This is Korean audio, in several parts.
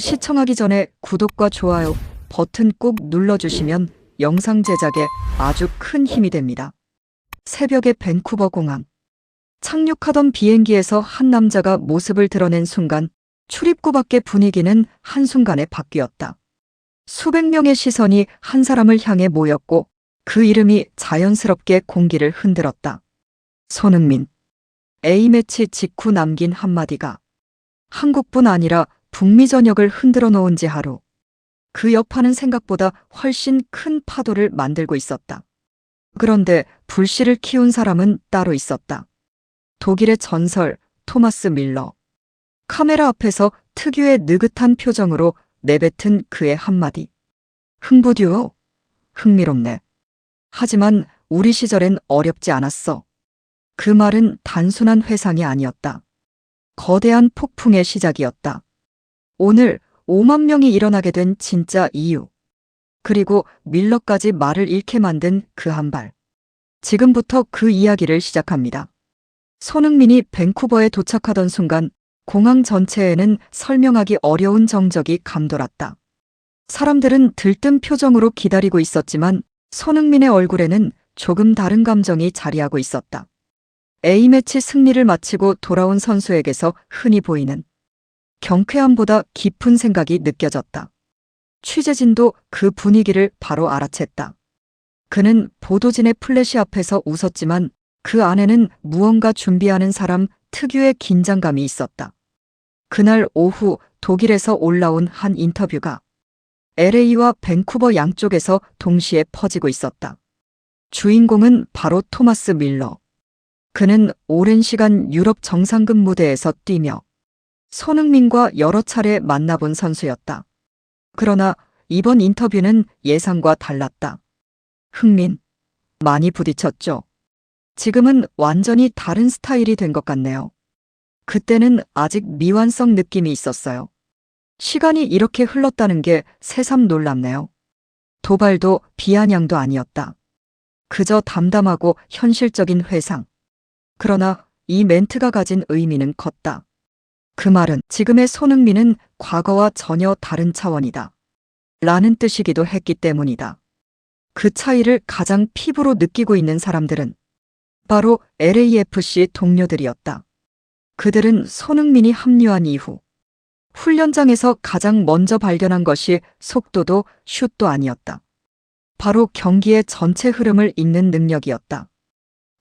시청하기 전에 구독과 좋아요 버튼 꼭 눌러주시면 영상 제작에 아주 큰 힘이 됩니다. 새벽의 밴쿠버 공항. 착륙하던 비행기에서 한 남자가 모습을 드러낸 순간 출입구 밖의 분위기는 한순간에 바뀌었다. 수백 명의 시선이 한 사람을 향해 모였고 그 이름이 자연스럽게 공기를 흔들었다. 손흥민. A매치 직후 남긴 한마디가 한국뿐 아니라 북미 전역을 흔들어 놓은 지 하루. 그 여파는 생각보다 훨씬 큰 파도를 만들고 있었다. 그런데 불씨를 키운 사람은 따로 있었다. 독일의 전설 토마스 밀러. 카메라 앞에서 특유의 느긋한 표정으로 내뱉은 그의 한마디. 흥부듀오? 흥미롭네. 하지만 우리 시절엔 어렵지 않았어. 그 말은 단순한 회상이 아니었다. 거대한 폭풍의 시작이었다. 오늘 5만 명이 일어나게 된 진짜 이유. 그리고 밀러까지 말을 잃게 만든 그 한 발. 지금부터 그 이야기를 시작합니다. 손흥민이 밴쿠버에 도착하던 순간 공항 전체에는 설명하기 어려운 정적이 감돌았다. 사람들은 들뜬 표정으로 기다리고 있었지만 손흥민의 얼굴에는 조금 다른 감정이 자리하고 있었다. A매치 승리를 마치고 돌아온 선수에게서 흔히 보이는 경쾌함보다 깊은 생각이 느껴졌다. 취재진도 그 분위기를 바로 알아챘다. 그는 보도진의 플래시 앞에서 웃었지만 그 안에는 무언가 준비하는 사람 특유의 긴장감이 있었다. 그날 오후 독일에서 올라온 한 인터뷰가 LA와 밴쿠버 양쪽에서 동시에 퍼지고 있었다. 주인공은 바로 토마스 밀러. 그는 오랜 시간 유럽 정상급 무대에서 뛰며 손흥민과 여러 차례 만나본 선수였다. 그러나 이번 인터뷰는 예상과 달랐다. 흥민, 많이 부딪혔죠. 지금은 완전히 다른 스타일이 된 것 같네요. 그때는 아직 미완성 느낌이 있었어요. 시간이 이렇게 흘렀다는 게 새삼 놀랍네요. 도발도 비아냥도 아니었다. 그저 담담하고 현실적인 회상. 그러나 이 멘트가 가진 의미는 컸다. 그 말은 지금의 손흥민은 과거와 전혀 다른 차원이다. 라는 뜻이기도 했기 때문이다. 그 차이를 가장 피부로 느끼고 있는 사람들은 바로 LAFC 동료들이었다. 그들은 손흥민이 합류한 이후 훈련장에서 가장 먼저 발견한 것이 속도도 슛도 아니었다. 바로 경기의 전체 흐름을 읽는 능력이었다.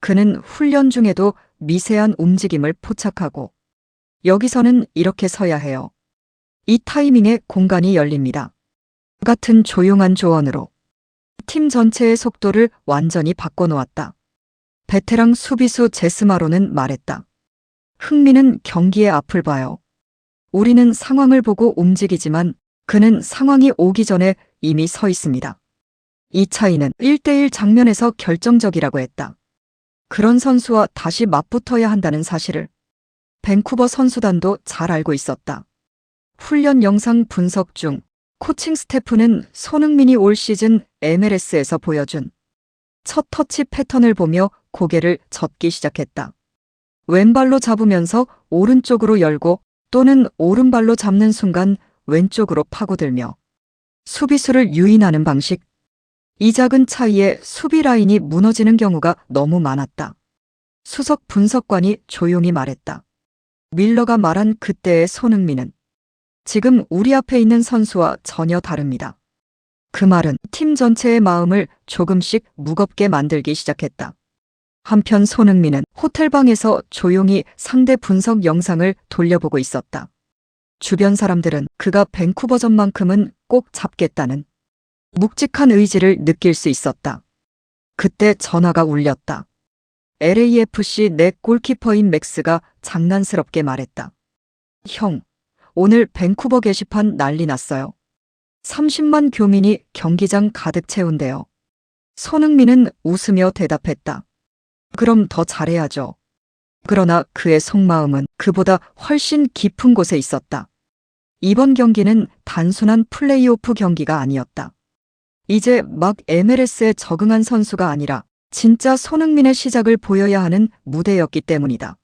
그는 훈련 중에도 미세한 움직임을 포착하고 여기서는 이렇게 서야 해요. 이 타이밍에 공간이 열립니다. 같은 조용한 조언으로 팀 전체의 속도를 완전히 바꿔놓았다. 베테랑 수비수 제스마로는 말했다. 흥민은 경기의 앞을 봐요. 우리는 상황을 보고 움직이지만 그는 상황이 오기 전에 이미 서 있습니다. 이 차이는 1대1 장면에서 결정적이라고 했다. 그런 선수와 다시 맞붙어야 한다는 사실을 밴쿠버 선수단도 잘 알고 있었다. 훈련 영상 분석 중 코칭 스태프는 손흥민이 올 시즌 MLS에서 보여준 첫 터치 패턴을 보며 고개를 젓기 시작했다. 왼발로 잡으면서 오른쪽으로 열고 또는 오른발로 잡는 순간 왼쪽으로 파고들며 수비수를 유인하는 방식. 이 작은 차이에 수비 라인이 무너지는 경우가 너무 많았다. 수석 분석관이 조용히 말했다. 밀러가 말한 그때의 손흥민은 지금 우리 앞에 있는 선수와 전혀 다릅니다. 그 말은 팀 전체의 마음을 조금씩 무겁게 만들기 시작했다. 한편 손흥민은 호텔방에서 조용히 상대 분석 영상을 돌려보고 있었다. 주변 사람들은 그가 밴쿠버전만큼은 꼭 잡겠다는 묵직한 의지를 느낄 수 있었다. 그때 전화가 울렸다. LAFC 내 골키퍼인 맥스가 장난스럽게 말했다. 형, 오늘 밴쿠버 게시판 난리 났어요. 30만 교민이 경기장 가득 채운대요. 손흥민은 웃으며 대답했다. 그럼 더 잘해야죠. 그러나 그의 속마음은 그보다 훨씬 깊은 곳에 있었다. 이번 경기는 단순한 플레이오프 경기가 아니었다. 이제 막 MLS에 적응한 선수가 아니라 진짜 손흥민의 시작을 보여야 하는 무대였기 때문이다.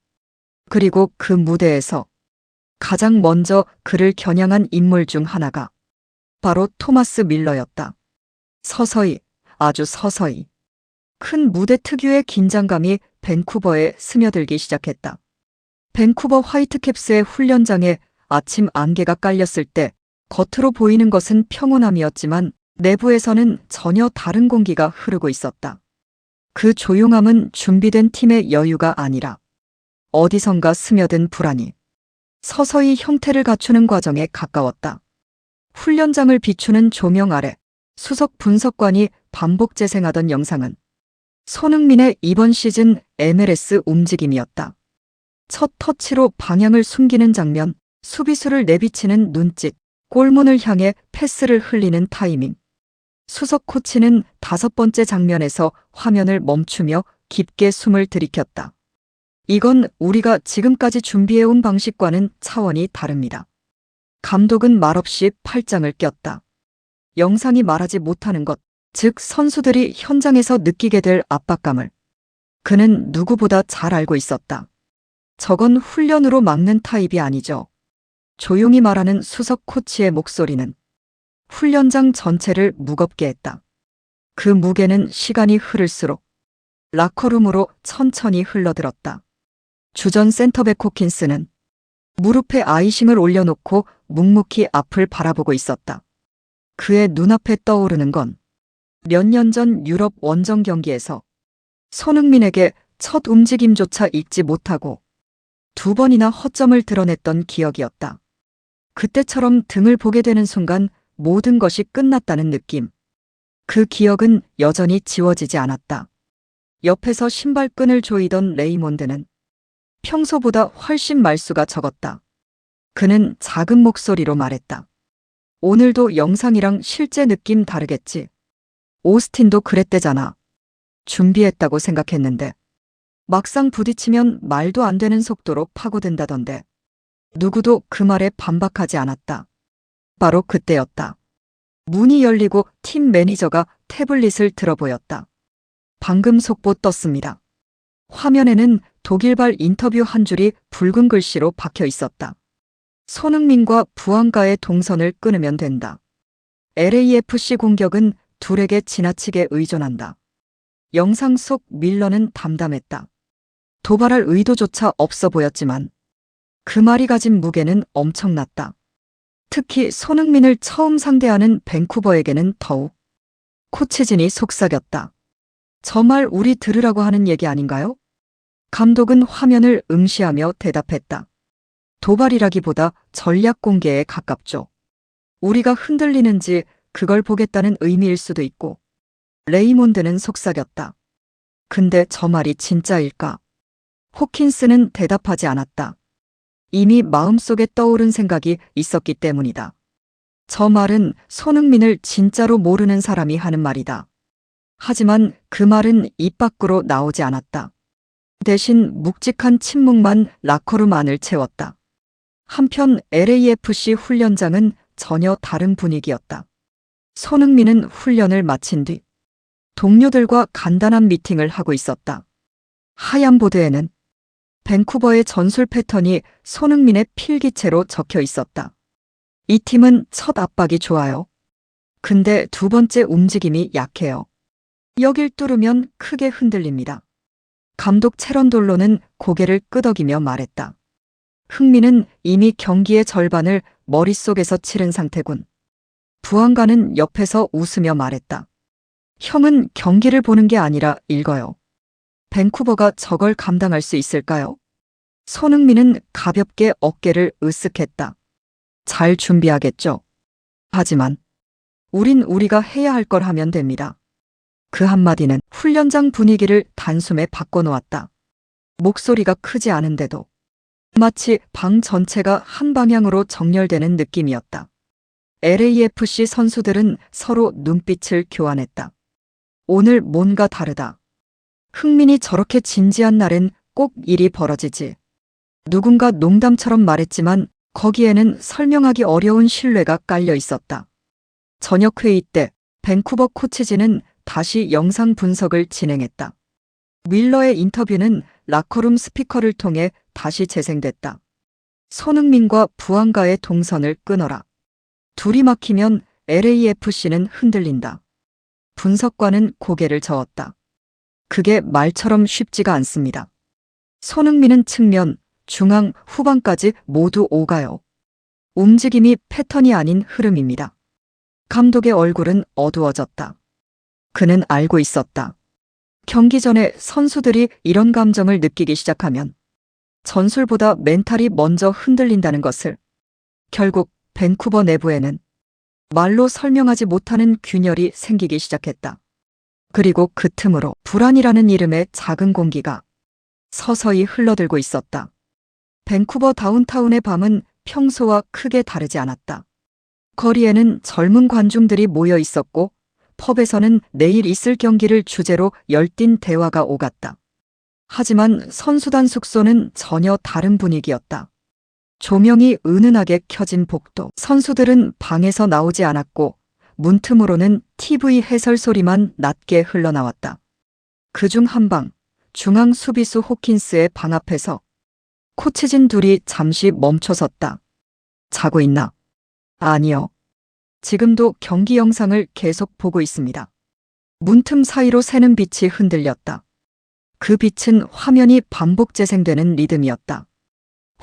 그리고 그 무대에서 가장 먼저 그를 겨냥한 인물 중 하나가 바로 토마스 밀러였다. 서서히, 아주 서서히 큰 무대 특유의 긴장감이 밴쿠버에 스며들기 시작했다. 밴쿠버 화이트캡스의 훈련장에 아침 안개가 깔렸을 때 겉으로 보이는 것은 평온함이었지만 내부에서는 전혀 다른 공기가 흐르고 있었다. 그 조용함은 준비된 팀의 여유가 아니라 어디선가 스며든 불안이 서서히 형태를 갖추는 과정에 가까웠다. 훈련장을 비추는 조명 아래 수석 분석관이 반복 재생하던 영상은 손흥민의 이번 시즌 MLS 움직임이었다. 첫 터치로 방향을 숨기는 장면, 수비수를 내비치는 눈짓, 골문을 향해 패스를 흘리는 타이밍. 수석 코치는 5번째 장면에서 화면을 멈추며 깊게 숨을 들이켰다. 이건 우리가 지금까지 준비해온 방식과는 차원이 다릅니다. 감독은 말없이 팔짱을 꼈다. 영상이 말하지 못하는 것, 즉 선수들이 현장에서 느끼게 될 압박감을 그는 누구보다 잘 알고 있었다. 저건 훈련으로 막는 타입이 아니죠. 조용히 말하는 수석 코치의 목소리는 훈련장 전체를 무겁게 했다. 그 무게는 시간이 흐를수록 라커룸으로 천천히 흘러들었다. 주전 센터백 호킨스는 무릎에 아이싱을 올려놓고 묵묵히 앞을 바라보고 있었다. 그의 눈앞에 떠오르는 건 몇 년 전 유럽 원정 경기에서 손흥민에게 첫 움직임조차 읽지 못하고 2번이나 허점을 드러냈던 기억이었다. 그때처럼 등을 보게 되는 순간 모든 것이 끝났다는 느낌. 그 기억은 여전히 지워지지 않았다. 옆에서 신발끈을 조이던 레이몬드는 평소보다 훨씬 말수가 적었다. 그는 작은 목소리로 말했다. 오늘도 영상이랑 실제 느낌 다르겠지. 오스틴도 그랬대잖아. 준비했다고 생각했는데 막상 부딪히면 말도 안 되는 속도로 파고든다던데. 누구도 그 말에 반박하지 않았다. 바로 그때였다. 문이 열리고 팀 매니저가 태블릿을 들어보였다. 방금 속보 떴습니다. 화면에는 독일발 인터뷰 한 줄이 붉은 글씨로 박혀 있었다. 손흥민과 부안가의 동선을 끊으면 된다. LAFC 공격은 둘에게 지나치게 의존한다. 영상 속 밀러는 담담했다. 도발할 의도조차 없어 보였지만 그 말이 가진 무게는 엄청났다. 특히 손흥민을 처음 상대하는 밴쿠버에게는 더욱. 코치진이 속삭였다. 저 말 우리 들으라고 하는 얘기 아닌가요? 감독은 화면을 응시하며 대답했다. 도발이라기보다 전략 공개에 가깝죠. 우리가 흔들리는지 그걸 보겠다는 의미일 수도 있고. 레이몬드는 속삭였다. 근데 저 말이 진짜일까? 호킨스는 대답하지 않았다. 이미 마음속에 떠오른 생각이 있었기 때문이다. 저 말은 손흥민을 진짜로 모르는 사람이 하는 말이다. 하지만 그 말은 입 밖으로 나오지 않았다. 대신 묵직한 침묵만 라커룸 안을 채웠다. 한편 LAFC 훈련장은 전혀 다른 분위기였다. 손흥민은 훈련을 마친 뒤 동료들과 간단한 미팅을 하고 있었다. 하얀 보드에는 밴쿠버의 전술 패턴이 손흥민의 필기체로 적혀 있었다. 이 팀은 첫 압박이 좋아요. 근데 2번째 움직임이 약해요. 여길 뚫으면 크게 흔들립니다. 감독 체런돌로는 고개를 끄덕이며 말했다. 흥민은 이미 경기의 절반을 머릿속에서 치른 상태군. 부안가는 옆에서 웃으며 말했다. 형은 경기를 보는 게 아니라 읽어요. 밴쿠버가 저걸 감당할 수 있을까요? 손흥민은 가볍게 어깨를 으쓱했다. 잘 준비하겠죠. 하지만 우린 우리가 해야 할 걸 하면 됩니다. 그 한마디는 훈련장 분위기를 단숨에 바꿔놓았다. 목소리가 크지 않은데도 마치 방 전체가 한 방향으로 정렬되는 느낌이었다. LAFC 선수들은 서로 눈빛을 교환했다. 오늘 뭔가 다르다. 흥민이 저렇게 진지한 날엔 꼭 일이 벌어지지. 누군가 농담처럼 말했지만 거기에는 설명하기 어려운 신뢰가 깔려 있었다. 저녁 회의 때 밴쿠버 코치진은 다시 영상 분석을 진행했다. 밀러의 인터뷰는 라커룸 스피커를 통해 다시 재생됐다. 손흥민과 부안가의 동선을 끊어라. 둘이 막히면 LAFC는 흔들린다. 분석관은 고개를 저었다. 그게 말처럼 쉽지가 않습니다. 손흥민은 측면, 중앙, 후방까지 모두 오가요. 움직임이 패턴이 아닌 흐름입니다. 감독의 얼굴은 어두워졌다. 그는 알고 있었다. 경기 전에 선수들이 이런 감정을 느끼기 시작하면 전술보다 멘탈이 먼저 흔들린다는 것을. 결국 밴쿠버 내부에는 말로 설명하지 못하는 균열이 생기기 시작했다. 그리고 그 틈으로 불안이라는 이름의 작은 공기가 서서히 흘러들고 있었다. 밴쿠버 다운타운의 밤은 평소와 크게 다르지 않았다. 거리에는 젊은 관중들이 모여 있었고 펍에서는 내일 있을 경기를 주제로 열띤 대화가 오갔다. 하지만 선수단 숙소는 전혀 다른 분위기였다. 조명이 은은하게 켜진 복도. 선수들은 방에서 나오지 않았고 문틈으로는 TV 해설 소리만 낮게 흘러나왔다. 그중 한 방, 중앙 수비수 호킨스의 방 앞에서 코치진 둘이 잠시 멈춰섰다. 자고 있나? 아니요. 지금도 경기 영상을 계속 보고 있습니다. 문틈 사이로 새는 빛이 흔들렸다. 그 빛은 화면이 반복 재생되는 리듬이었다.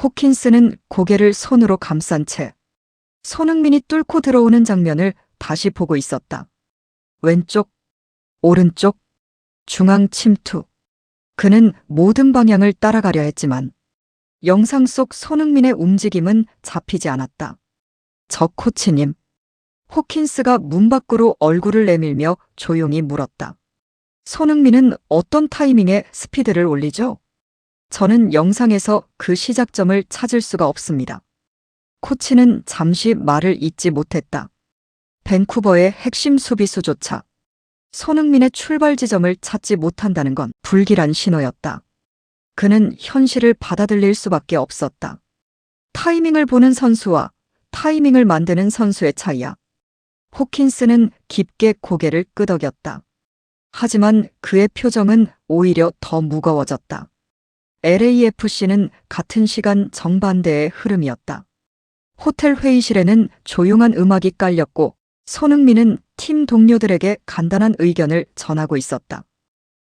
호킨스는 고개를 손으로 감싼 채 손흥민이 뚫고 들어오는 장면을 다시 보고 있었다. 왼쪽, 오른쪽, 중앙 침투. 그는 모든 방향을 따라가려 했지만 영상 속 손흥민의 움직임은 잡히지 않았다. 저 코치님. 호킨스가 문 밖으로 얼굴을 내밀며 조용히 물었다. 손흥민은 어떤 타이밍에 스피드를 올리죠? 저는 영상에서 그 시작점을 찾을 수가 없습니다. 코치는 잠시 말을 잇지 못했다. 밴쿠버의 핵심 수비수조차 손흥민의 출발 지점을 찾지 못한다는 건 불길한 신호였다. 그는 현실을 받아들일 수밖에 없었다. 타이밍을 보는 선수와 타이밍을 만드는 선수의 차이야. 호킨스는 깊게 고개를 끄덕였다. 하지만 그의 표정은 오히려 더 무거워졌다. LAFC는 같은 시간 정반대의 흐름이었다. 호텔 회의실에는 조용한 음악이 깔렸고 손흥민은 팀 동료들에게 간단한 의견을 전하고 있었다.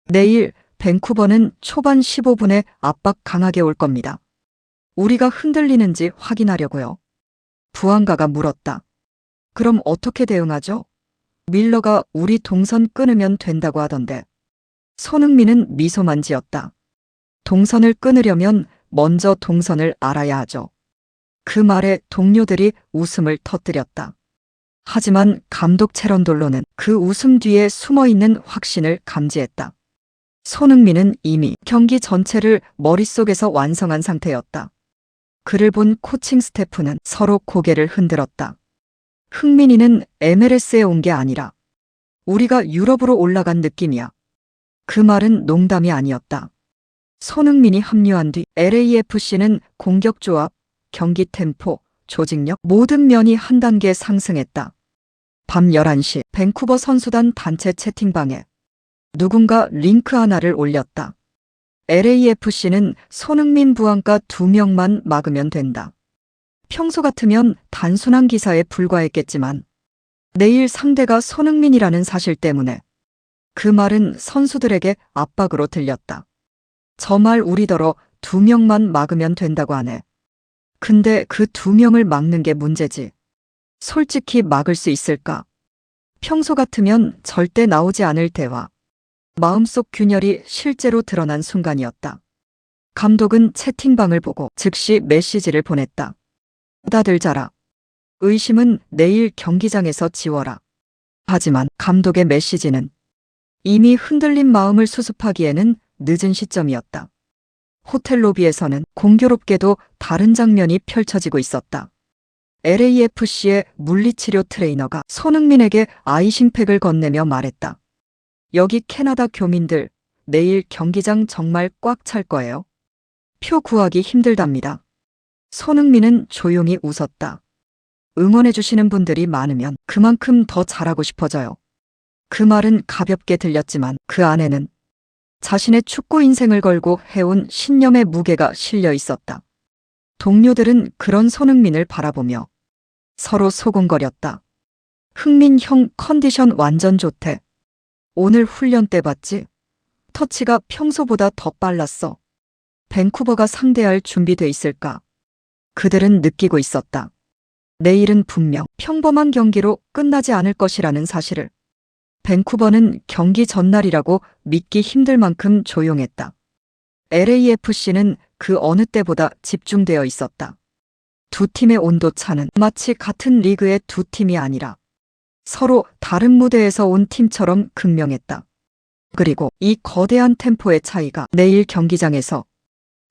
내일 밴쿠버는 초반 15분에 압박 강하게 올 겁니다. 우리가 흔들리는지 확인하려고요. 부안가가 물었다. 그럼 어떻게 대응하죠? 밀러가 우리 동선 끊으면 된다고 하던데. 손흥민은 미소만 지었다. 동선을 끊으려면 먼저 동선을 알아야 하죠. 그 말에 동료들이 웃음을 터뜨렸다. 하지만 감독 체런돌로는 그 웃음 뒤에 숨어있는 확신을 감지했다. 손흥민은 이미 경기 전체를 머릿속에서 완성한 상태였다. 그를 본 코칭 스태프는 서로 고개를 흔들었다. 흥민이는 MLS에 온 게 아니라 우리가 유럽으로 올라간 느낌이야. 그 말은 농담이 아니었다. 손흥민이 합류한 뒤 LAFC는 공격 조합, 경기 템포, 조직력 모든 면이 한 단계 상승했다. 밤 11시 밴쿠버 선수단 단체 채팅방에 누군가 링크 하나를 올렸다. LAFC는 손흥민 부안가 2명만 막으면 된다. 평소 같으면 단순한 기사에 불과했겠지만 내일 상대가 손흥민이라는 사실 때문에 그 말은 선수들에게 압박으로 들렸다. 저 말 우리더러 2명만 막으면 된다고 하네. 근데 그 2명을 막는 게 문제지. 솔직히 막을 수 있을까? 평소 같으면 절대 나오지 않을 대화. 마음속 균열이 실제로 드러난 순간이었다. 감독은 채팅방을 보고 즉시 메시지를 보냈다. 다들 자라. 의심은 내일 경기장에서 지워라. 하지만 감독의 메시지는 이미 흔들린 마음을 수습하기에는 늦은 시점이었다. 호텔 로비에서는 공교롭게도 다른 장면이 펼쳐지고 있었다. LAFC의 물리치료 트레이너가 손흥민에게 아이싱팩을 건네며 말했다. 여기 캐나다 교민들, 내일 경기장 정말 꽉 찰 거예요. 표 구하기 힘들답니다. 손흥민은 조용히 웃었다. 응원해주시는 분들이 많으면 그만큼 더 잘하고 싶어져요. 그 말은 가볍게 들렸지만 그 안에는 자신의 축구 인생을 걸고 해온 신념의 무게가 실려 있었다. 동료들은 그런 손흥민을 바라보며 서로 소곤거렸다. 흥민 형 컨디션 완전 좋대. 오늘 훈련 때 봤지? 터치가 평소보다 더 빨랐어. 밴쿠버가 상대할 준비돼 있을까? 그들은 느끼고 있었다. 내일은 분명 평범한 경기로 끝나지 않을 것이라는 사실을. 밴쿠버는 경기 전날이라고 믿기 힘들 만큼 조용했다. LAFC는 그 어느 때보다 집중되어 있었다. 두 팀의 온도차는 마치 같은 리그의 두 팀이 아니라 서로 다른 무대에서 온 팀처럼 극명했다. 그리고 이 거대한 템포의 차이가 내일 경기장에서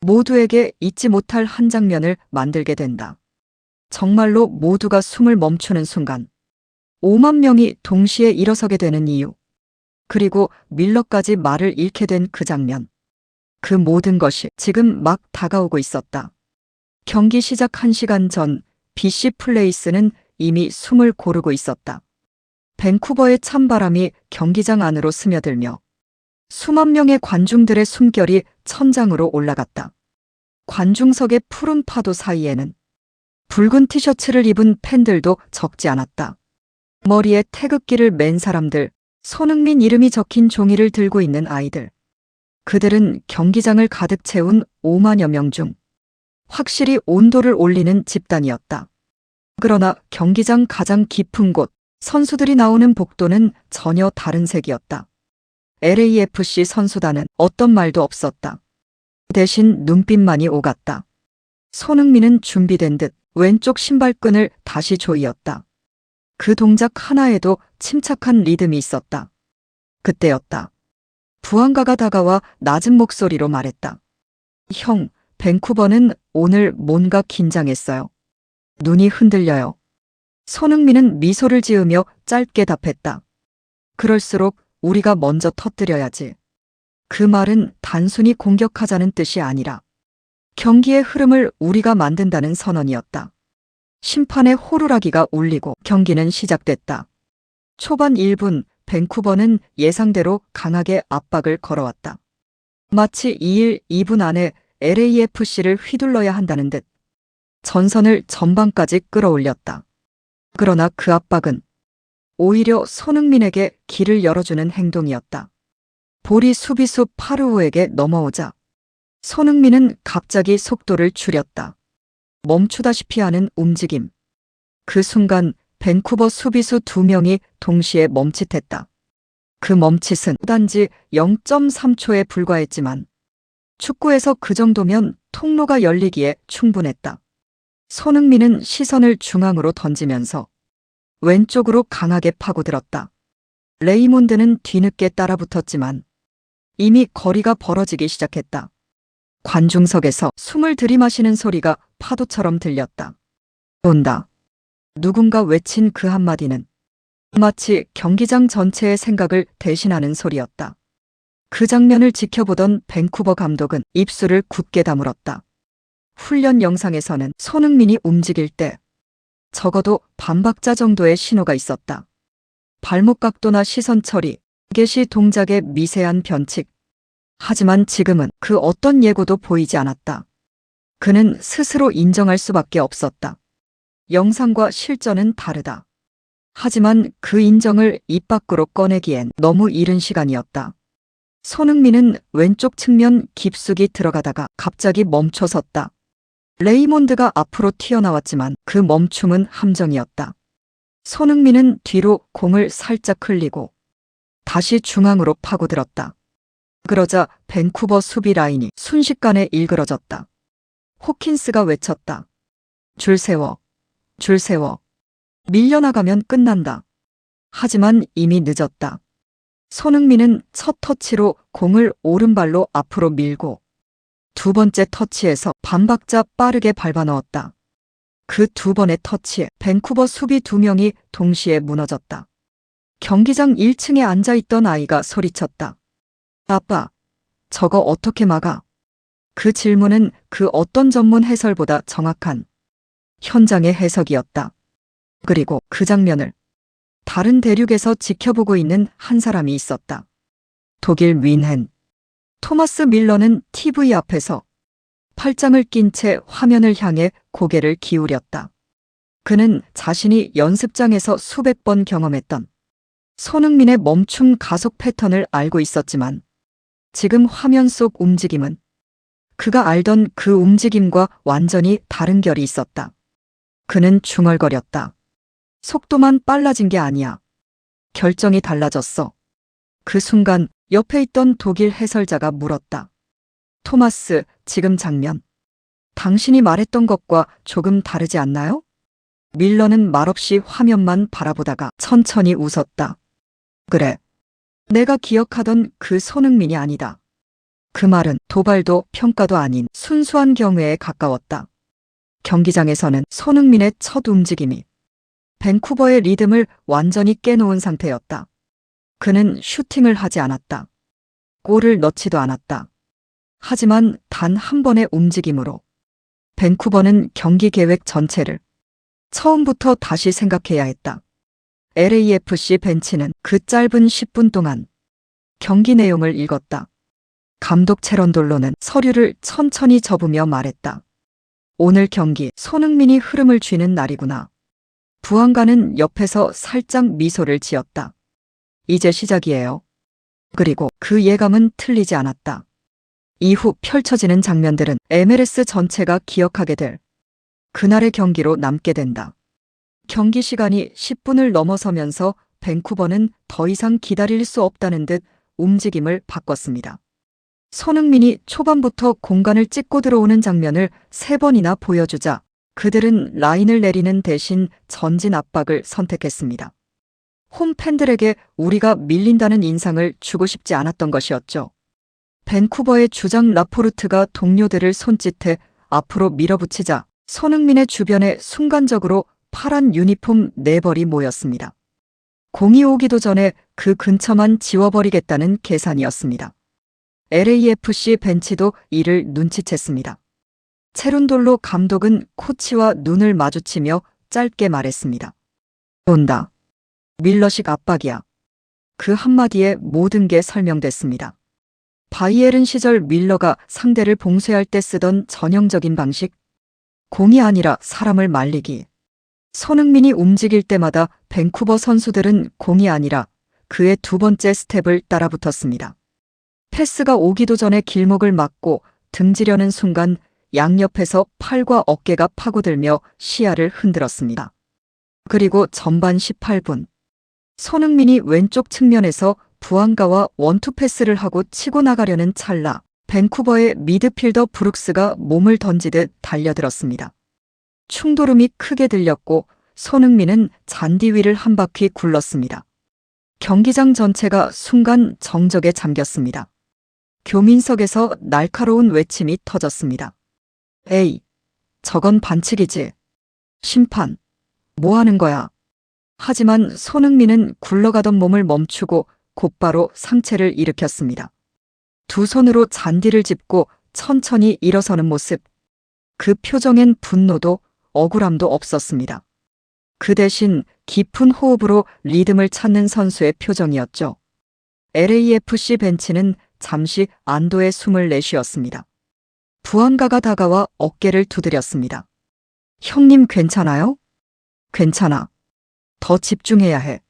모두에게 잊지 못할 한 장면을 만들게 된다. 정말로 모두가 숨을 멈추는 순간 5만 명이 동시에 일어서게 되는 이유, 그리고 밀러까지 말을 잃게 된 그 장면. 그 모든 것이 지금 막 다가오고 있었다. 경기 시작 1시간 전 BC 플레이스는 이미 숨을 고르고 있었다. 밴쿠버의 찬바람이 경기장 안으로 스며들며 수만 명의 관중들의 숨결이 천장으로 올라갔다. 관중석의 푸른 파도 사이에는 붉은 티셔츠를 입은 팬들도 적지 않았다. 머리에 태극기를 맨 사람들, 손흥민 이름이 적힌 종이를 들고 있는 아이들. 그들은 경기장을 가득 채운 5만여 명 중 확실히 온도를 올리는 집단이었다. 그러나 경기장 가장 깊은 곳, 선수들이 나오는 복도는 전혀 다른 색이었다. LAFC 선수단은 어떤 말도 없었다. 대신 눈빛만이 오갔다. 손흥민은 준비된 듯 왼쪽 신발끈을 다시 조이었다. 그 동작 하나에도 침착한 리듬이 있었다. 그때였다. 부안가가 다가와 낮은 목소리로 말했다. 형, 밴쿠버는 오늘 뭔가 긴장했어요. 눈이 흔들려요. 손흥민은 미소를 지으며 짧게 답했다. 그럴수록 우리가 먼저 터뜨려야지. 그 말은 단순히 공격하자는 뜻이 아니라 경기의 흐름을 우리가 만든다는 선언이었다. 심판의 호루라기가 울리고 경기는 시작됐다. 초반 1분 밴쿠버는 예상대로 강하게 압박을 걸어왔다. 마치 2일 2분 안에 LAFC를 휘둘러야 한다는 듯 전선을 전방까지 끌어올렸다. 그러나 그 압박은 오히려 손흥민에게 길을 열어주는 행동이었다. 볼이 수비수 파르우에게 넘어오자 손흥민은 갑자기 속도를 줄였다. 멈추다시피 하는 움직임. 그 순간 밴쿠버 수비수 2명이 동시에 멈칫했다. 그 멈칫은 단지 0.3초에 불과했지만 축구에서 그 정도면 통로가 열리기에 충분했다. 손흥민은 시선을 중앙으로 던지면서 왼쪽으로 강하게 파고들었다. 레이몬드는 뒤늦게 따라붙었지만 이미 거리가 벌어지기 시작했다. 관중석에서 숨을 들이마시는 소리가 파도처럼 들렸다. 온다. 누군가 외친 그 한마디는 마치 경기장 전체의 생각을 대신하는 소리였다. 그 장면을 지켜보던 밴쿠버 감독은 입술을 굳게 다물었다. 훈련 영상에서는 손흥민이 움직일 때 적어도 반박자 정도의 신호가 있었다. 발목 각도나 시선 처리, 개시 동작의 미세한 변칙. 하지만 지금은 그 어떤 예고도 보이지 않았다. 그는 스스로 인정할 수밖에 없었다. 영상과 실전은 다르다. 하지만 그 인정을 입 밖으로 꺼내기엔 너무 이른 시간이었다. 손흥민은 왼쪽 측면 깊숙이 들어가다가 갑자기 멈춰섰다. 레이몬드가 앞으로 튀어나왔지만 그 멈춤은 함정이었다. 손흥민은 뒤로 공을 살짝 흘리고 다시 중앙으로 파고들었다. 그러자 밴쿠버 수비 라인이 순식간에 일그러졌다. 호킨스가 외쳤다. 줄 세워. 줄 세워. 밀려나가면 끝난다. 하지만 이미 늦었다. 손흥민은 첫 터치로 공을 오른발로 앞으로 밀고 두 번째 터치에서 반박자 빠르게 밟아 넣었다. 그 두 번의 터치에 밴쿠버 수비 2명이 동시에 무너졌다. 경기장 1층에 앉아있던 아이가 소리쳤다. 아빠, 저거 어떻게 막아? 그 질문은 그 어떤 전문 해설보다 정확한 현장의 해석이었다. 그리고 그 장면을 다른 대륙에서 지켜보고 있는 한 사람이 있었다. 독일 뮌헨. 토마스 밀러는 TV 앞에서 팔짱을 낀 채 화면을 향해 고개를 기울였다. 그는 자신이 연습장에서 수백 번 경험했던 손흥민의 멈춤 가속 패턴을 알고 있었지만 지금 화면 속 움직임은 그가 알던 그 움직임과 완전히 다른 결이 있었다. 그는 중얼거렸다. 속도만 빨라진 게 아니야. 결정이 달라졌어. 그 순간 옆에 있던 독일 해설자가 물었다. 토마스, 지금 장면. 당신이 말했던 것과 조금 다르지 않나요? 밀러는 말없이 화면만 바라보다가 천천히 웃었다. 그래. 내가 기억하던 그 손흥민이 아니다. 그 말은 도발도 평가도 아닌 순수한 경외에 가까웠다. 경기장에서는 손흥민의 첫 움직임이 밴쿠버의 리듬을 완전히 깨놓은 상태였다. 그는 슈팅을 하지 않았다. 골을 넣지도 않았다. 하지만 단 한 번의 움직임으로 밴쿠버는 경기 계획 전체를 처음부터 다시 생각해야 했다. LAFC 벤치는 그 짧은 10분 동안 경기 내용을 읽었다. 감독 체런돌로는 서류를 천천히 접으며 말했다. 오늘 경기 손흥민이 흐름을 쥐는 날이구나. 부안가는 옆에서 살짝 미소를 지었다. 이제 시작이에요. 그리고 그 예감은 틀리지 않았다. 이후 펼쳐지는 장면들은 MLS 전체가 기억하게 될 그날의 경기로 남게 된다. 경기 시간이 10분을 넘어서면서 밴쿠버는 더 이상 기다릴 수 없다는 듯 움직임을 바꿨습니다. 손흥민이 초반부터 공간을 찍고 들어오는 장면을 3번이나 보여주자 그들은 라인을 내리는 대신 전진 압박을 선택했습니다. 홈 팬들에게 우리가 밀린다는 인상을 주고 싶지 않았던 것이었죠. 밴쿠버의 주장 라포르트가 동료들을 손짓해 앞으로 밀어붙이자 손흥민의 주변에 순간적으로 파란 유니폼 4벌이 모였습니다. 공이 오기도 전에 그 근처만 지워버리겠다는 계산이었습니다. LAFC 벤치도 이를 눈치챘습니다. 체룬돌로 감독은 코치와 눈을 마주치며 짧게 말했습니다. 온다. 밀러식 압박이야. 그 한마디에 모든 게 설명됐습니다. 바이에른 시절 밀러가 상대를 봉쇄할 때 쓰던 전형적인 방식. 공이 아니라 사람을 말리기. 손흥민이 움직일 때마다 밴쿠버 선수들은 공이 아니라 그의 두 번째 스텝을 따라붙었습니다. 패스가 오기도 전에 길목을 막고 등지려는 순간 양옆에서 팔과 어깨가 파고들며 시야를 흔들었습니다. 그리고 전반 18분. 손흥민이 왼쪽 측면에서 부안가와 원투 패스를 하고 치고 나가려는 찰나 밴쿠버의 미드필더 브룩스가 몸을 던지듯 달려들었습니다. 충돌음이 크게 들렸고 손흥민은 잔디 위를 한 바퀴 굴렀습니다. 경기장 전체가 순간 정적에 잠겼습니다. 교민석에서 날카로운 외침이 터졌습니다. 에이, 저건 반칙이지. 심판, 뭐 하는 거야? 하지만 손흥민은 굴러가던 몸을 멈추고 곧바로 상체를 일으켰습니다. 두 손으로 잔디를 짚고 천천히 일어서는 모습. 그 표정엔 분노도 억울함도 없었습니다. 그 대신 깊은 호흡으로 리듬을 찾는 선수의 표정이었죠. LAFC 벤치는 잠시 안도의 숨을 내쉬었습니다. 부안가가 다가와 어깨를 두드렸습니다. 형님 괜찮아요? 괜찮아. 더 집중해야 해.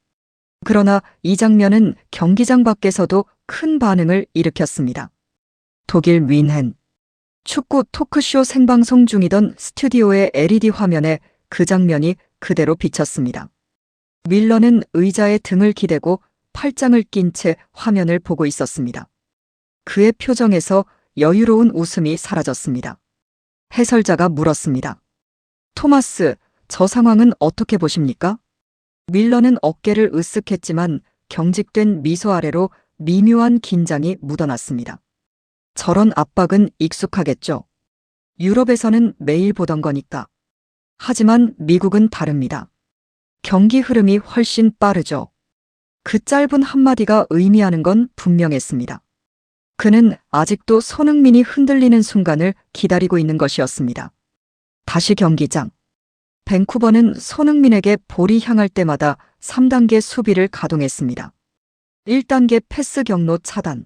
그러나 이 장면은 경기장 밖에서도 큰 반응을 일으켰습니다. 독일 뮌헨. 축구 토크쇼 생방송 중이던 스튜디오의 LED 화면에 그 장면이 그대로 비쳤습니다. 밀러는 의자에 등을 기대고 팔짱을 낀 채 화면을 보고 있었습니다. 그의 표정에서 여유로운 웃음이 사라졌습니다. 해설자가 물었습니다. 토마스, 저 상황은 어떻게 보십니까? 밀러는 어깨를 으쓱했지만 경직된 미소 아래로 미묘한 긴장이 묻어났습니다. 저런 압박은 익숙하겠죠. 유럽에서는 매일 보던 거니까. 하지만 미국은 다릅니다. 경기 흐름이 훨씬 빠르죠. 그 짧은 한마디가 의미하는 건 분명했습니다. 그는 아직도 손흥민이 흔들리는 순간을 기다리고 있는 것이었습니다. 다시 경기장. 밴쿠버는 손흥민에게 볼이 향할 때마다 3단계 수비를 가동했습니다. 1단계 패스 경로 차단.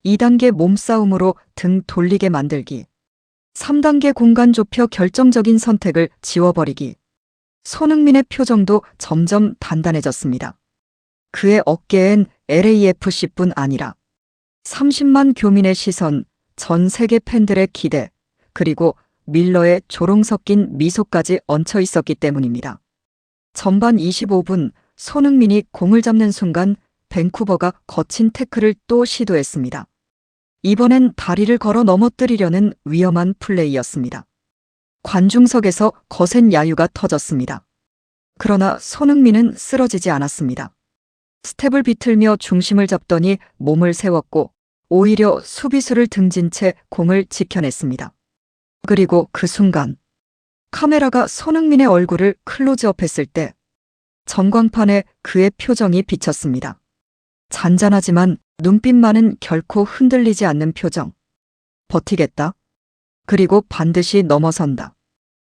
2단계 몸싸움으로 등 돌리게 만들기. 3단계 공간 좁혀 결정적인 선택을 지워버리기. 손흥민의 표정도 점점 단단해졌습니다. 그의 어깨엔 LAFC뿐 아니라 30만 교민의 시선, 전 세계 팬들의 기대, 그리고 밀러의 조롱 섞인 미소까지 얹혀 있었기 때문입니다. 전반 25분 손흥민이 공을 잡는 순간 밴쿠버가 거친 태클을 또 시도했습니다. 이번엔 다리를 걸어 넘어뜨리려는 위험한 플레이였습니다. 관중석에서 거센 야유가 터졌습니다. 그러나 손흥민은 쓰러지지 않았습니다. 스텝을 비틀며 중심을 잡더니 몸을 세웠고 오히려 수비수를 등진 채 공을 지켜냈습니다. 그리고 그 순간 카메라가 손흥민의 얼굴을 클로즈업했을 때 전광판에 그의 표정이 비쳤습니다. 잔잔하지만 눈빛만은 결코 흔들리지 않는 표정. 버티겠다. 그리고 반드시 넘어선다.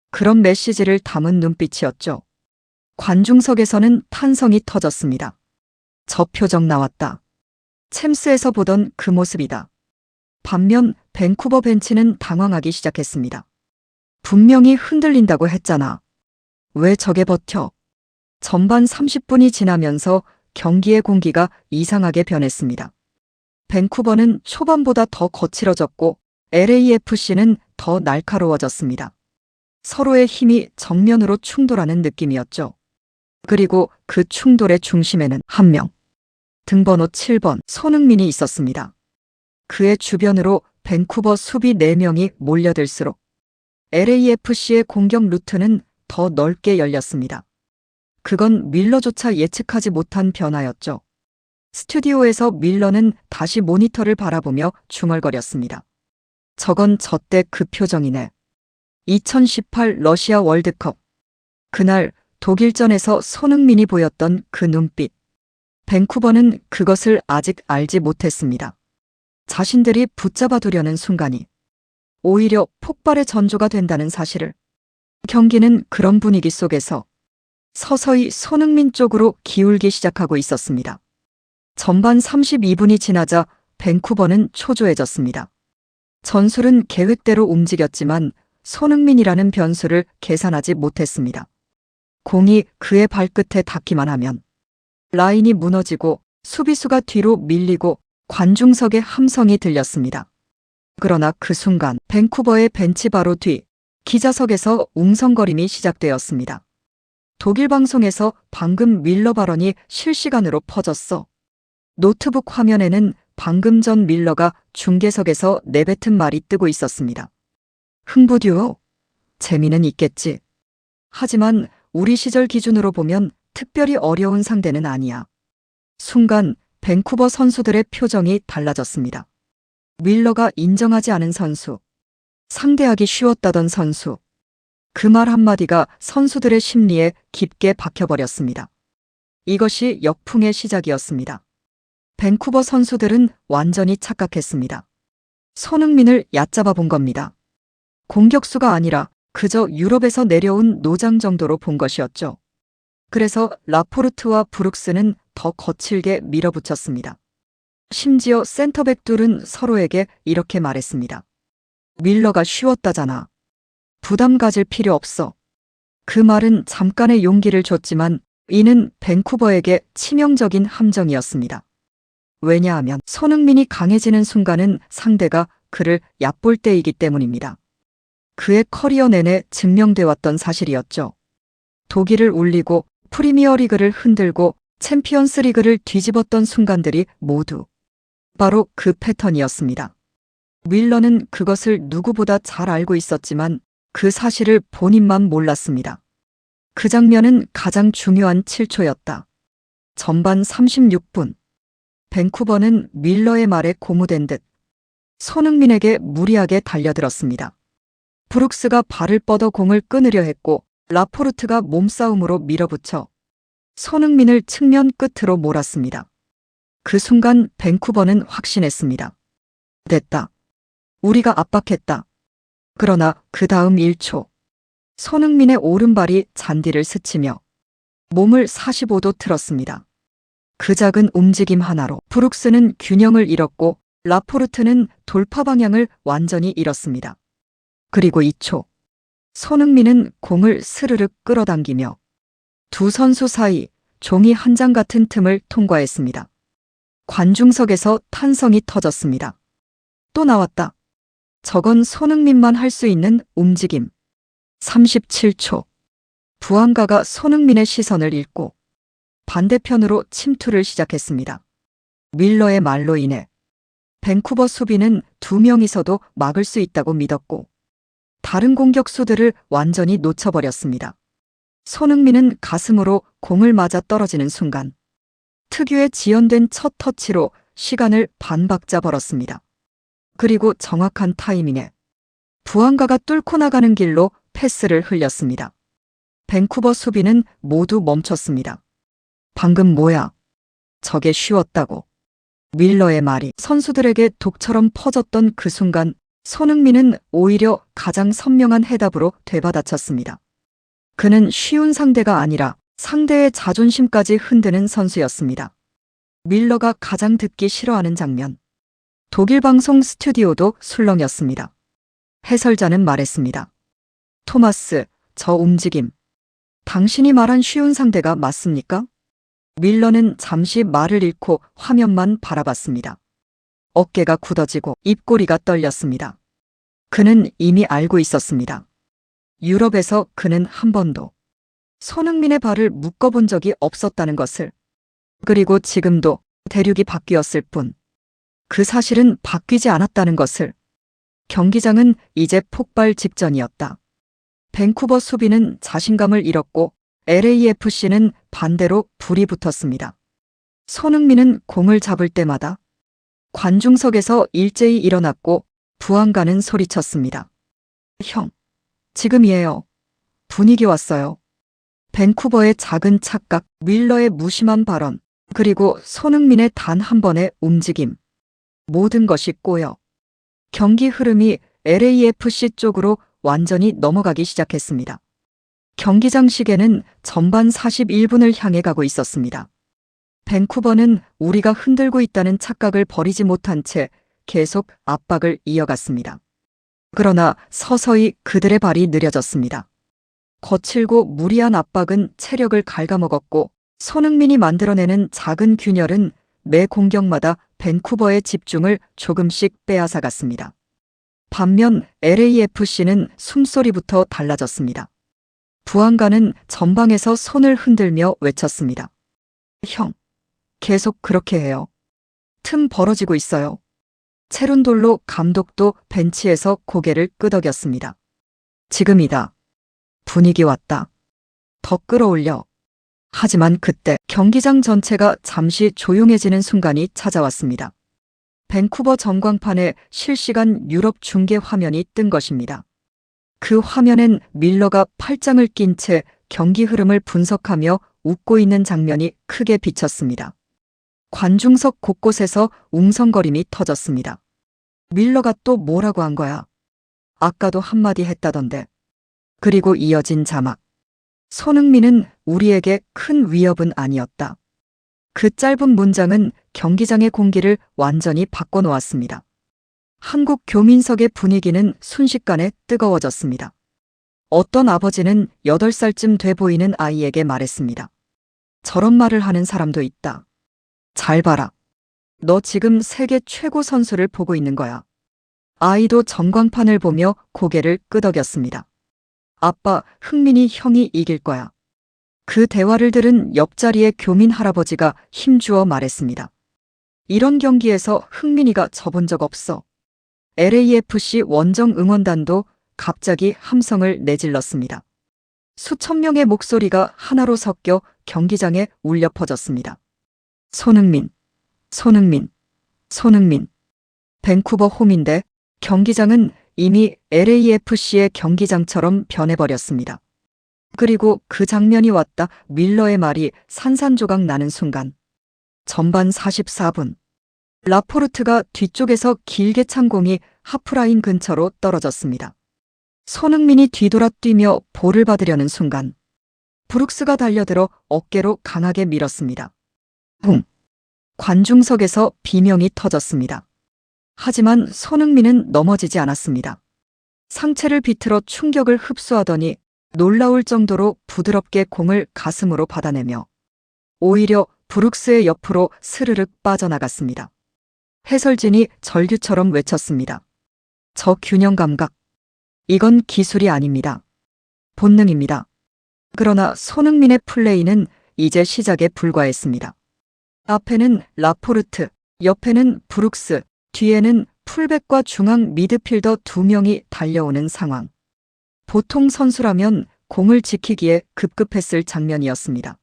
그런 메시지를 담은 눈빛이었죠. 관중석에서는 탄성이 터졌습니다. 저 표정 나왔다. 챔스에서 보던 그 모습이다. 반면 밴쿠버 벤치는 당황하기 시작했습니다. 분명히 흔들린다고 했잖아. 왜 저게 버텨? 전반 30분이 지나면서 경기의 공기가 이상하게 변했습니다. 밴쿠버는 초반보다 더 거칠어졌고 LAFC는 더 날카로워졌습니다. 서로의 힘이 정면으로 충돌하는 느낌이었죠. 그리고 그 충돌의 중심에는 한 명, 등번호 7번 손흥민이 있었습니다. 그의 주변으로 밴쿠버 수비 4명이 몰려들수록 LAFC의 공격 루트는 더 넓게 열렸습니다. 그건 밀러조차 예측하지 못한 변화였죠. 스튜디오에서 밀러는 다시 모니터를 바라보며 중얼거렸습니다. 저건 저때 그 표정이네. 2018 러시아 월드컵. 그날 독일전에서 손흥민이 보였던 그 눈빛. 밴쿠버는 그것을 아직 알지 못했습니다. 자신들이 붙잡아두려는 순간이 오히려 폭발의 전조가 된다는 사실을. 경기는 그런 분위기 속에서 서서히 손흥민 쪽으로 기울기 시작하고 있었습니다. 전반 32분이 지나자 밴쿠버는 초조해졌습니다. 전술은 계획대로 움직였지만 손흥민이라는 변수를 계산하지 못했습니다. 공이 그의 발끝에 닿기만 하면 라인이 무너지고 수비수가 뒤로 밀리고 관중석의 함성이 들렸습니다. 그러나 그 순간 밴쿠버의 벤치 바로 뒤 기자석에서 웅성거림이 시작되었습니다. 독일 방송에서 방금 밀러 발언이 실시간으로 퍼졌어. 노트북 화면에는 방금 전 밀러가 중계석에서 내뱉은 말이 뜨고 있었습니다. 흥부듀오? 재미는 있겠지. 하지만 우리 시절 기준으로 보면 특별히 어려운 상대는 아니야. 순간 밴쿠버 선수들의 표정이 달라졌습니다. 밀러가 인정하지 않은 선수, 상대하기 쉬웠다던 선수. 그 말 한마디가 선수들의 심리에 깊게 박혀버렸습니다. 이것이 역풍의 시작이었습니다. 밴쿠버 선수들은 완전히 착각했습니다. 손흥민을 얕잡아 본 겁니다. 공격수가 아니라 그저 유럽에서 내려온 노장 정도로 본 것이었죠. 그래서 라포르트와 브룩스는 더 거칠게 밀어붙였습니다. 심지어 센터백 둘은 서로에게 이렇게 말했습니다. 밀러가 쉬웠다잖아. 부담 가질 필요 없어. 그 말은 잠깐의 용기를 줬지만 이는 밴쿠버에게 치명적인 함정이었습니다. 왜냐하면 손흥민이 강해지는 순간은 상대가 그를 얕볼 때이기 때문입니다. 그의 커리어 내내 증명돼 왔던 사실이었죠. 독일을 울리고 프리미어리그를 흔들고 챔피언스 리그를 뒤집었던 순간들이 모두 바로 그 패턴이었습니다. 밀러는 그것을 누구보다 잘 알고 있었지만 그 사실을 본인만 몰랐습니다. 그 장면은 가장 중요한 7초였다. 전반 36분. 밴쿠버는 밀러의 말에 고무된 듯 손흥민에게 무리하게 달려들었습니다. 브룩스가 발을 뻗어 공을 끊으려 했고 라포르트가 몸싸움으로 밀어붙여 손흥민을 측면 끝으로 몰았습니다. 그 순간 밴쿠버는 확신했습니다. 됐다. 우리가 압박했다. 그러나 그 다음 1초 손흥민의 오른발이 잔디를 스치며 몸을 45도 틀었습니다. 그 작은 움직임 하나로 브룩스는 균형을 잃었고 라포르트는 돌파 방향을 완전히 잃었습니다. 그리고 2초. 손흥민은 공을 스르륵 끌어당기며 두 선수 사이 종이 한 장 같은 틈을 통과했습니다. 관중석에서 탄성이 터졌습니다. 또 나왔다. 저건 손흥민만 할 수 있는 움직임. 37초. 부안가가 손흥민의 시선을 읽고 반대편으로 침투를 시작했습니다. 밀러의 말로 인해 밴쿠버 수비는 두 명이서도 막을 수 있다고 믿었고 다른 공격수들을 완전히 놓쳐버렸습니다. 손흥민은 가슴으로 공을 맞아 떨어지는 순간 특유의 지연된 첫 터치로 시간을 반박자 벌었습니다. 그리고 정확한 타이밍에 부안가가 뚫고 나가는 길로 패스를 흘렸습니다. 밴쿠버 수비는 모두 멈췄습니다. 방금 뭐야? 저게 쉬웠다고. 밀러의 말이 선수들에게 독처럼 퍼졌던 그 순간 손흥민은 오히려 가장 선명한 해답으로 되받아쳤습니다. 그는 쉬운 상대가 아니라 상대의 자존심까지 흔드는 선수였습니다. 밀러가 가장 듣기 싫어하는 장면. 독일 방송 스튜디오도 술렁였습니다. 해설자는 말했습니다. 토마스, 저 움직임. 당신이 말한 쉬운 상대가 맞습니까? 밀러는 잠시 말을 잃고 화면만 바라봤습니다. 어깨가 굳어지고 입꼬리가 떨렸습니다. 그는 이미 알고 있었습니다. 유럽에서 그는 한 번도 손흥민의 발을 묶어본 적이 없었다는 것을. 그리고 지금도 대륙이 바뀌었을 뿐 그 사실은 바뀌지 않았다는 것을. 경기장은 이제 폭발 직전이었다. 밴쿠버 수비는 자신감을 잃었고 LAFC는 반대로 불이 붙었습니다. 손흥민은 공을 잡을 때마다 관중석에서 일제히 일어났고 부안가는 소리쳤습니다. 형, 지금이에요. 분위기 왔어요. 밴쿠버의 작은 착각, 밀러의 무심한 발언, 그리고 손흥민의 단 한 번의 움직임. 모든 것이 꼬여 경기 흐름이 LAFC 쪽으로 완전히 넘어가기 시작했습니다. 경기장 시계는 전반 41분을 향해 가고 있었습니다. 밴쿠버는 우리가 흔들고 있다는 착각을 버리지 못한 채 계속 압박을 이어갔습니다. 그러나 서서히 그들의 발이 느려졌습니다. 거칠고 무리한 압박은 체력을 갉아먹었고 손흥민이 만들어내는 작은 균열은 매 공격마다 밴쿠버의 집중을 조금씩 빼앗아갔습니다. 반면 LAFC는 숨소리부터 달라졌습니다. 부안가는 전방에서 손을 흔들며 외쳤습니다. 형, 계속 그렇게 해요. 틈 벌어지고 있어요. 체룬돌로 감독도 벤치에서 고개를 끄덕였습니다. 지금이다. 분위기 왔다. 더 끌어올려. 하지만 그때 경기장 전체가 잠시 조용해지는 순간이 찾아왔습니다. 밴쿠버 전광판에 실시간 유럽 중계 화면이 뜬 것입니다. 그 화면엔 밀러가 팔짱을 낀 채 경기 흐름을 분석하며 웃고 있는 장면이 크게 비쳤습니다. 관중석 곳곳에서 웅성거림이 터졌습니다. 밀러가 또 뭐라고 한 거야? 아까도 한마디 했다던데. 그리고 이어진 자막. 손흥민은 우리에게 큰 위협은 아니었다. 그 짧은 문장은 경기장의 공기를 완전히 바꿔놓았습니다. 한국 교민석의 분위기는 순식간에 뜨거워졌습니다. 어떤 아버지는 8살쯤 돼 보이는 아이에게 말했습니다. 저런 말을 하는 사람도 있다. 잘 봐라. 너 지금 세계 최고 선수를 보고 있는 거야. 아이도 전광판을 보며 고개를 끄덕였습니다. 아빠, 흥민이 형이 이길 거야. 그 대화를 들은 옆자리의 교민 할아버지가 힘주어 말했습니다. 이런 경기에서 흥민이가 져본 적 없어. LAFC 원정 응원단도 갑자기 함성을 내질렀습니다. 수천 명의 목소리가 하나로 섞여 경기장에 울려 퍼졌습니다. 손흥민, 손흥민, 손흥민. 밴쿠버 홈인데 경기장은 이미 LAFC의 경기장처럼 변해버렸습니다. 그리고 그 장면이 왔다. 밀러의 말이 산산조각 나는 순간. 전반 44분. 라포르트가 뒤쪽에서 길게 찬 공이 하프라인 근처로 떨어졌습니다. 손흥민이 뒤돌아 뛰며 볼을 받으려는 순간. 브룩스가 달려들어 어깨로 강하게 밀었습니다. 붕. 관중석에서 비명이 터졌습니다. 하지만 손흥민은 넘어지지 않았습니다. 상체를 비틀어 충격을 흡수하더니 놀라울 정도로 부드럽게 공을 가슴으로 받아내며 오히려 브룩스의 옆으로 스르륵 빠져나갔습니다. 해설진이 절규처럼 외쳤습니다. 저 균형 감각. 이건 기술이 아닙니다. 본능입니다. 그러나 손흥민의 플레이는 이제 시작에 불과했습니다. 앞에는 라포르트, 옆에는 브룩스, 뒤에는 풀백과 중앙 미드필더 2명이 달려오는 상황. 보통 선수라면 공을 지키기에 급급했을 장면이었습니다.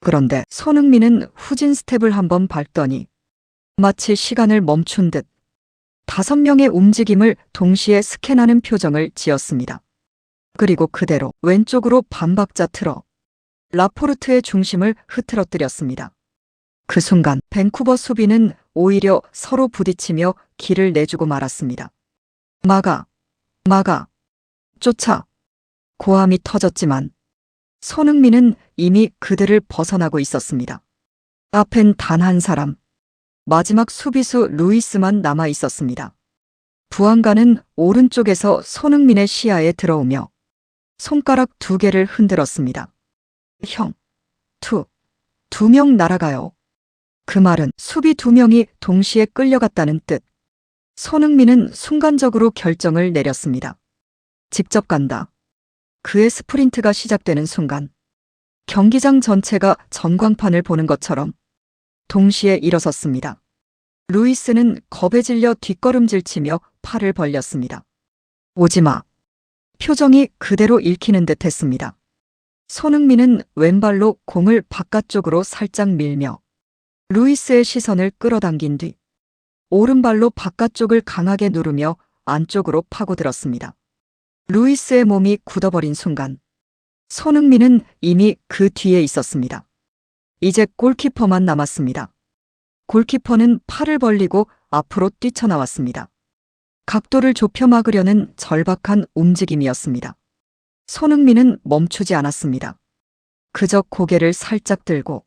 그런데 손흥민은 후진 스텝을 한번 밟더니 마치 시간을 멈춘 듯 5명의 움직임을 동시에 스캔하는 표정을 지었습니다. 그리고 그대로 왼쪽으로 반박자 틀어 라포르트의 중심을 흐트러뜨렸습니다. 그 순간 밴쿠버 수비는 오히려 서로 부딪히며 길을 내주고 말았습니다. 막아, 쫓아. 고함이 터졌지만 손흥민은 이미 그들을 벗어나고 있었습니다. 앞엔 단 한 사람, 마지막 수비수 루이스만 남아 있었습니다. 부안가는 오른쪽에서 손흥민의 시야에 들어오며 손가락 2개를 흔들었습니다. 형, 두 명 날아가요. 그 말은 수비 2명이 동시에 끌려갔다는 뜻. 손흥민은 순간적으로 결정을 내렸습니다. 직접 간다. 그의 스프린트가 시작되는 순간 경기장 전체가 전광판을 보는 것처럼 동시에 일어섰습니다. 루이스는 겁에 질려 뒷걸음질치며 팔을 벌렸습니다. 오지마. 표정이 그대로 읽히는 듯 했습니다. 손흥민은 왼발로 공을 바깥쪽으로 살짝 밀며 루이스의 시선을 끌어당긴 뒤 오른발로 바깥쪽을 강하게 누르며 안쪽으로 파고들었습니다. 루이스의 몸이 굳어버린 순간 손흥민은 이미 그 뒤에 있었습니다. 이제 골키퍼만 남았습니다. 골키퍼는 팔을 벌리고 앞으로 뛰쳐나왔습니다. 각도를 좁혀 막으려는 절박한 움직임이었습니다. 손흥민은 멈추지 않았습니다. 그저 고개를 살짝 들고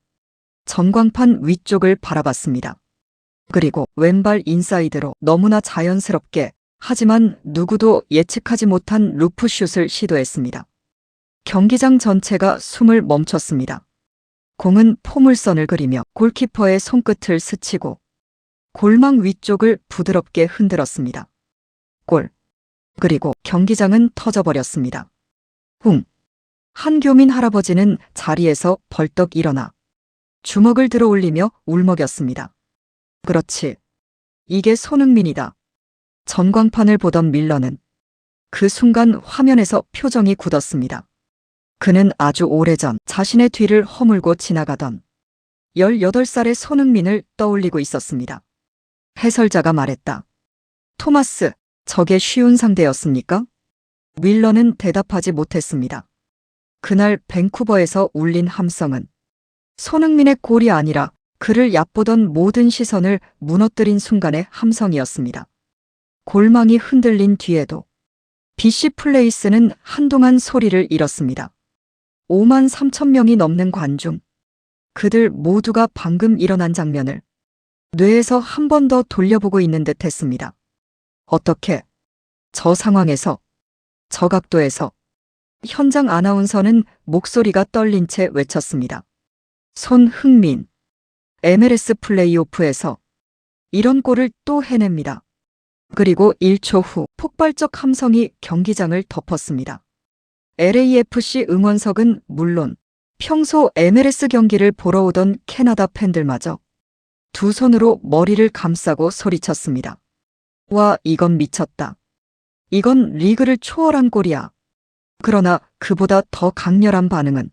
전광판 위쪽을 바라봤습니다. 그리고 왼발 인사이드로 너무나 자연스럽게 하지만 누구도 예측하지 못한 루프슛을 시도했습니다. 경기장 전체가 숨을 멈췄습니다. 공은 포물선을 그리며 골키퍼의 손끝을 스치고 골망 위쪽을 부드럽게 흔들었습니다. 골. 그리고 경기장은 터져버렸습니다. 웅. 한교민 할아버지는 자리에서 벌떡 일어나 주먹을 들어 올리며 울먹였습니다. 그렇지. 이게 손흥민이다. 전광판을 보던 밀러는 그 순간 화면에서 표정이 굳었습니다. 그는 아주 오래전 자신의 뒤를 허물고 지나가던 18살의 손흥민을 떠올리고 있었습니다. 해설자가 말했다. 토마스, 저게 쉬운 상대였습니까? 밀러는 대답하지 못했습니다. 그날 밴쿠버에서 울린 함성은 손흥민의 골이 아니라 그를 얕보던 모든 시선을 무너뜨린 순간의 함성이었습니다. 골망이 흔들린 뒤에도 BC 플레이스는 한동안 소리를 잃었습니다. 5만 3천 명이 넘는 관중. 그들 모두가 방금 일어난 장면을 뇌에서 한 번 더 돌려보고 있는 듯 했습니다. 어떻게? 저 상황에서, 저 각도에서. 현장 아나운서는 목소리가 떨린 채 외쳤습니다. 손흥민. MLS 플레이오프에서 이런 골을 또 해냅니다. 그리고 1초 후 폭발적 함성이 경기장을 덮었습니다. LAFC 응원석은 물론 평소 MLS 경기를 보러 오던 캐나다 팬들마저 두 손으로 머리를 감싸고 소리쳤습니다. 와, 이건 미쳤다. 이건 리그를 초월한 골이야. 그러나 그보다 더 강렬한 반응은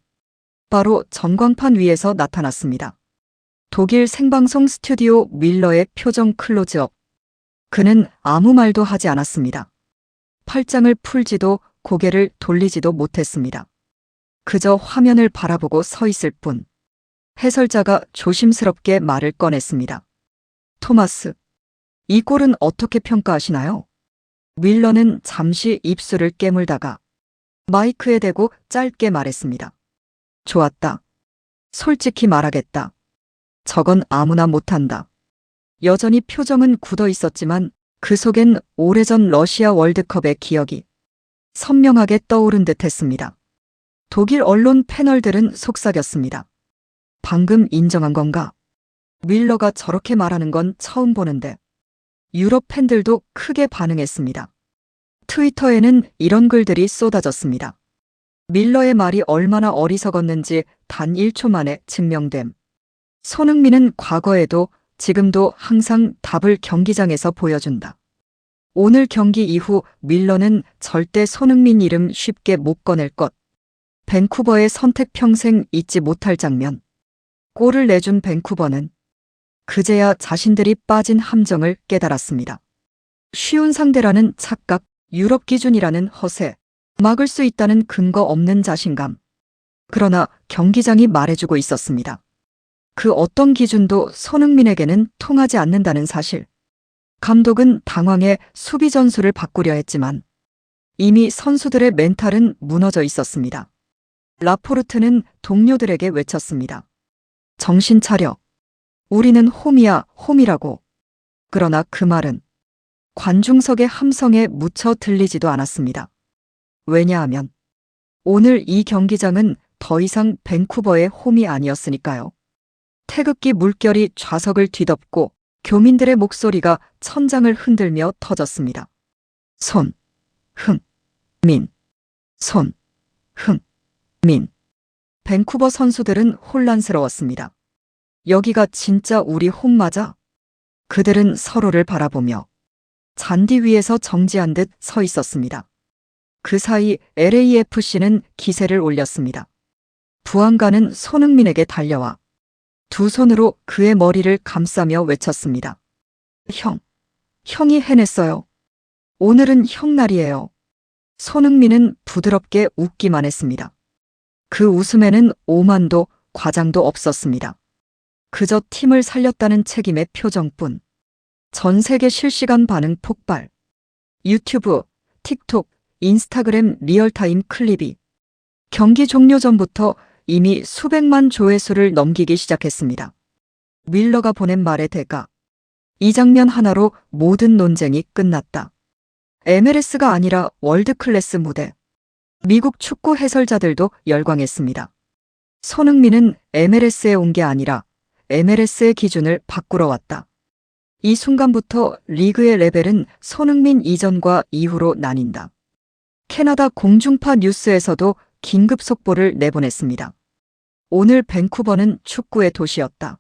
바로 전광판 위에서 나타났습니다. 독일 생방송 스튜디오 밀러의 표정 클로즈업. 그는 아무 말도 하지 않았습니다. 팔짱을 풀지도 고개를 돌리지도 못했습니다. 그저 화면을 바라보고 서 있을 뿐. 해설자가 조심스럽게 말을 꺼냈습니다. 토마스, 이 골은 어떻게 평가하시나요? 밀러는 잠시 입술을 깨물다가 마이크에 대고 짧게 말했습니다. 좋았다. 솔직히 말하겠다. 저건 아무나 못한다. 여전히 표정은 굳어 있었지만 그 속엔 오래전 러시아 월드컵의 기억이 선명하게 떠오른 듯 했습니다. 독일 언론 패널들은 속삭였습니다. 방금 인정한 건가? 윌러가 저렇게 말하는 건 처음 보는데. 유럽 팬들도 크게 반응했습니다. 트위터에는 이런 글들이 쏟아졌습니다. 밀러의 말이 얼마나 어리석었는지 단 1초 만에 증명됨. 손흥민은 과거에도 지금도 항상 답을 경기장에서 보여준다. 오늘 경기 이후 밀러는 절대 손흥민 이름 쉽게 못 꺼낼 것. 밴쿠버의 선택 평생 잊지 못할 장면. 골을 내준 밴쿠버는 그제야 자신들이 빠진 함정을 깨달았습니다. 쉬운 상대라는 착각, 유럽 기준이라는 허세, 막을 수 있다는 근거 없는 자신감. 그러나 경기장이 말해주고 있었습니다. 그 어떤 기준도 손흥민에게는 통하지 않는다는 사실. 감독은 당황해 수비 전술을 바꾸려 했지만 이미 선수들의 멘탈은 무너져 있었습니다. 라포르트는 동료들에게 외쳤습니다. 정신 차려. 우리는 홈이야, 홈이라고. 그러나 그 말은 관중석의 함성에 묻혀 들리지도 않았습니다. 왜냐하면 오늘 이 경기장은 더 이상 밴쿠버의 홈이 아니었으니까요. 태극기 물결이 좌석을 뒤덮고 교민들의 목소리가 천장을 흔들며 터졌습니다. 손, 흥, 민. 손, 흥, 민. 밴쿠버 선수들은 혼란스러웠습니다. 여기가 진짜 우리 홈 맞아? 그들은 서로를 바라보며 잔디 위에서 정지한 듯 서 있었습니다. 그 사이 LAFC는 기세를 올렸습니다. 부안가는 손흥민에게 달려와 두 손으로 그의 머리를 감싸며 외쳤습니다. 형이 해냈어요. 오늘은 형 날이에요. 손흥민은 부드럽게 웃기만 했습니다. 그 웃음에는 오만도 과장도 없었습니다. 그저 팀을 살렸다는 책임의 표정뿐. 전 세계 실시간 반응 폭발. 유튜브, 틱톡, 인스타그램 리얼타임 클립이 경기 종료 전부터 이미 수백만 조회수를 넘기기 시작했습니다. 밀러가 보낸 말의 대가. 이 장면 하나로 모든 논쟁이 끝났다. MLS가 아니라 월드클래스 무대. 미국 축구 해설자들도 열광했습니다. 손흥민은 MLS에 온 게 아니라 MLS의 기준을 바꾸러 왔다. 이 순간부터 리그의 레벨은 손흥민 이전과 이후로 나뉜다. 캐나다 공중파 뉴스에서도 긴급 속보를 내보냈습니다. 오늘 밴쿠버는 축구의 도시였다.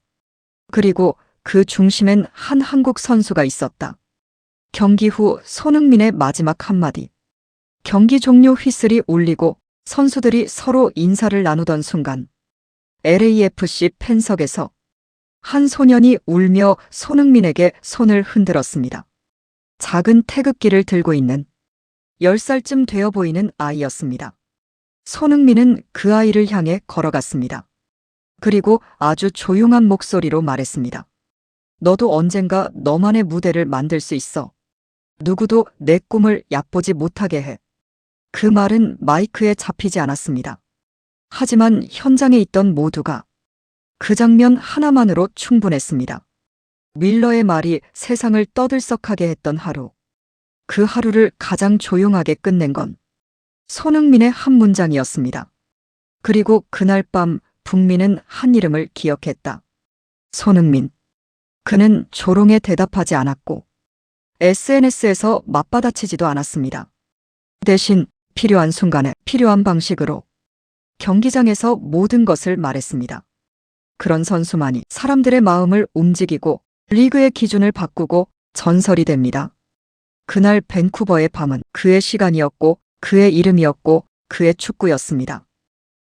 그리고 그 중심엔 한 한국 선수가 있었다. 경기 후 손흥민의 마지막 한마디. 경기 종료 휘슬이 울리고 선수들이 서로 인사를 나누던 순간 LAFC 팬석에서 한 소년이 울며 손흥민에게 손을 흔들었습니다. 작은 태극기를 들고 있는 10살쯤 되어 보이는 아이였습니다. 손흥민은 그 아이를 향해 걸어갔습니다. 그리고 아주 조용한 목소리로 말했습니다. 너도 언젠가 너만의 무대를 만들 수 있어. 누구도 내 꿈을 얕보지 못하게 해. 그 말은 마이크에 잡히지 않았습니다. 하지만 현장에 있던 모두가 그 장면 하나만으로 충분했습니다. 밀러의 말이 세상을 떠들썩하게 했던 하루. 그 하루를 가장 조용하게 끝낸 건 손흥민의 한 문장이었습니다. 그리고 그날 밤 북민은 한 이름을 기억했다. 손흥민. 그는 조롱에 대답하지 않았고 SNS에서 맞받아치지도 않았습니다. 대신 필요한 순간에 필요한 방식으로 경기장에서 모든 것을 말했습니다. 그런 선수만이 사람들의 마음을 움직이고 리그의 기준을 바꾸고 전설이 됩니다. 그날 밴쿠버의 밤은 그의 시간이었고 그의 이름이었고 그의 축구였습니다.